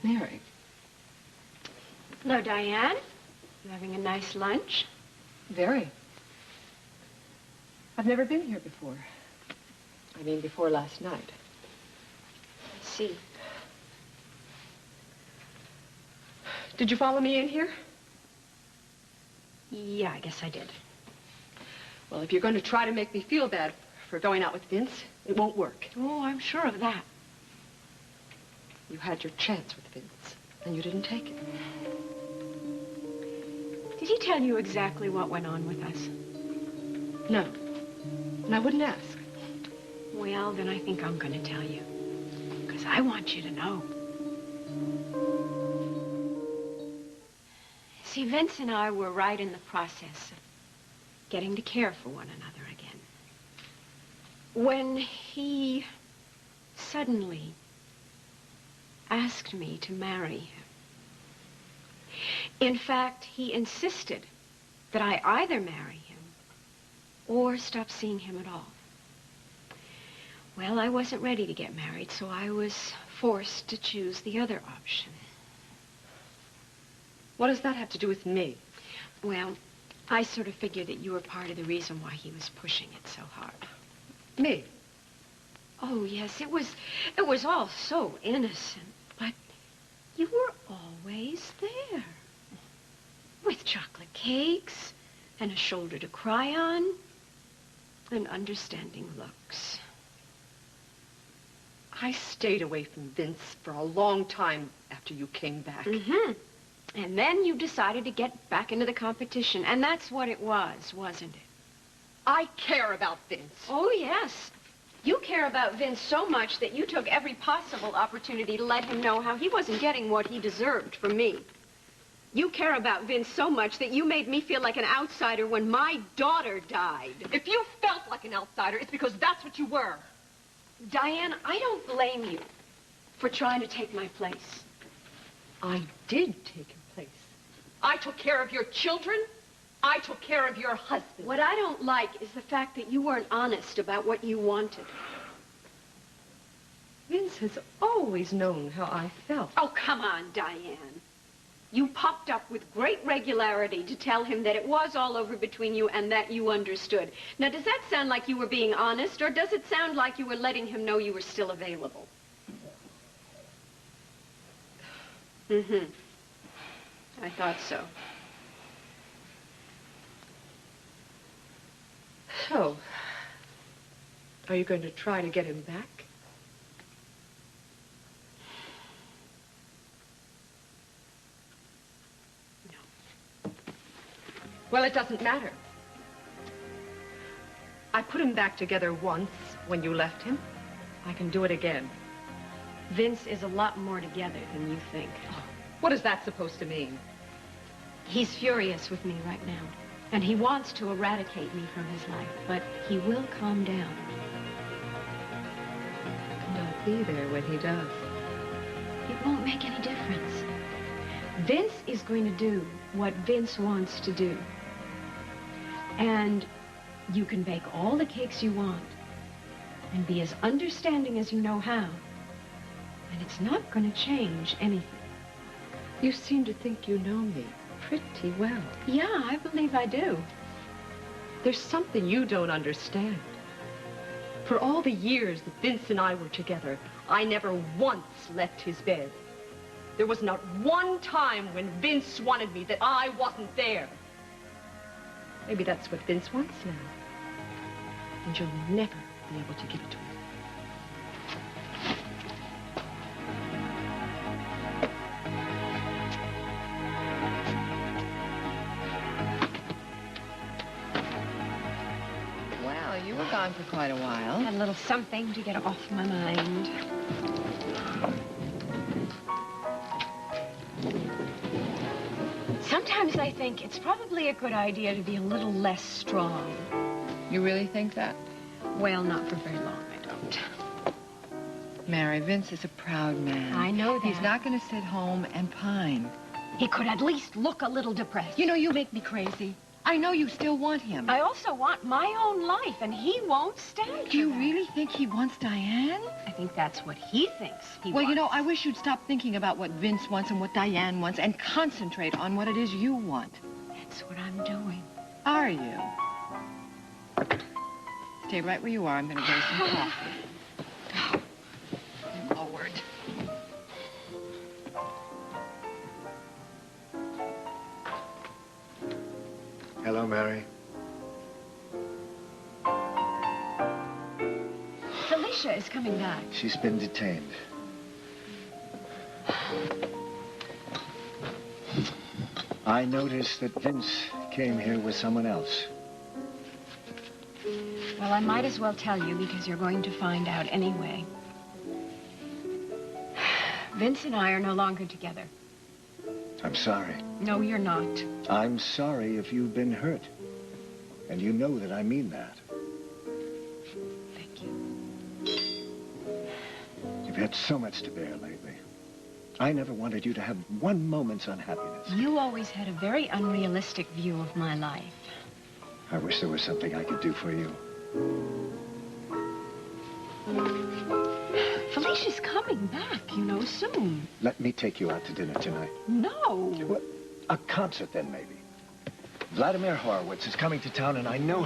Mary. Hello, Diane. You having a nice lunch? Very. I've never been here before. I mean, before last night. I see. Did you follow me in here? Yeah, I guess I did. Well, if you're going to try to make me feel bad for going out with Vince, it won't work. Oh, I'm sure of that. You had your chance with Vince, and you didn't take it. Did he tell you exactly what went on with us? No. And I wouldn't ask. Well, then I think I'm going to tell you. Because I want you to know. See, Vince and I were right in the process of getting to care for one another again. When he suddenly asked me to marry him. In fact, he insisted that I either marry him or stop seeing him at all. Well, I wasn't ready to get married, so I was forced to choose the other option. What does that have to do with me? Well, I sort of figured that you were part of the reason why he was pushing it so hard. Me? Oh, yes, it was all so innocent, but you were always there. With chocolate cakes, and a shoulder to cry on, and understanding looks. I stayed away from Vince for a long time after you came back. Mm-hmm. And then you decided to get back into the competition, and that's what it was, wasn't it? I care about Vince. Oh, yes. You care about Vince so much that you took every possible opportunity to let him know how he wasn't getting what he deserved from me. You care about Vince so much that you made me feel like an outsider when my daughter died. If you felt like an outsider, it's because that's what you were. Diane, I don't blame you for trying to take my place. I did take your place. I took care of your children. I took care of your husband. What I don't like is the fact that you weren't honest about what you wanted. Vince has always known how I felt. Oh, come on, Diane. You popped up with great regularity to tell him that it was all over between you and that you understood. Now, does that sound like you were being honest, or does it sound like you were letting him know you were still available? Mm-hmm. I thought so. So, are you going to try to get him back? No. Well, it doesn't matter. I put him back together once when you left him. I can do it again. Vince is a lot more together than you think. Oh, what is that supposed to mean? He's furious with me right now. And he wants to eradicate me from his life, but he will calm down. And I'll be there when he does. It won't make any difference. Vince is going to do what Vince wants to do. And you can bake all the cakes you want and be as understanding as you know how. And it's not going to change anything. You seem to think you know me pretty well. Yeah, I believe I do. There's something you don't understand. For all the years that Vince and I were together, I never once left his bed. There was not one time when Vince wanted me that I wasn't there. Maybe that's what Vince wants now. And you'll never be able to give it to him. You were gone for quite a while. Had a little something to get off my mind. Sometimes I think it's probably a good idea to be a little less strong. You really think that? Well, not for very long, I don't. Mary, Vince is a proud man. I know that. He's not going to sit home and pine. He could at least look a little depressed. You know, you make me crazy. I know you still want him. I also want my own life, and he won't stand Do you for that. really think he wants Diane? I think that's what he thinks he Well, wants. you know, I wish you'd stop thinking about what Vince wants and what Diane wants and concentrate on what it is you want. That's what I'm doing. Are you? Stay right where you are. I'm going to get us some coffee. Lord. Hello, Mary. Felicia is coming back. She's been detained. I noticed that Vince came here with someone else. Well, I might as well tell you because you're going to find out anyway. Vince and I are no longer together. I'm sorry. No, you're not. I'm sorry if you've been hurt. And you know that I mean that. Thank you. You've had so much to bear lately. I never wanted you to have one moment's unhappiness. You always had a very unrealistic view of my life. I wish there was something I could do for you. Felicia's coming back, you know, soon. Let me take you out to dinner tonight. No. What? A concert, then, maybe. Vladimir Horowitz is coming to town, and I know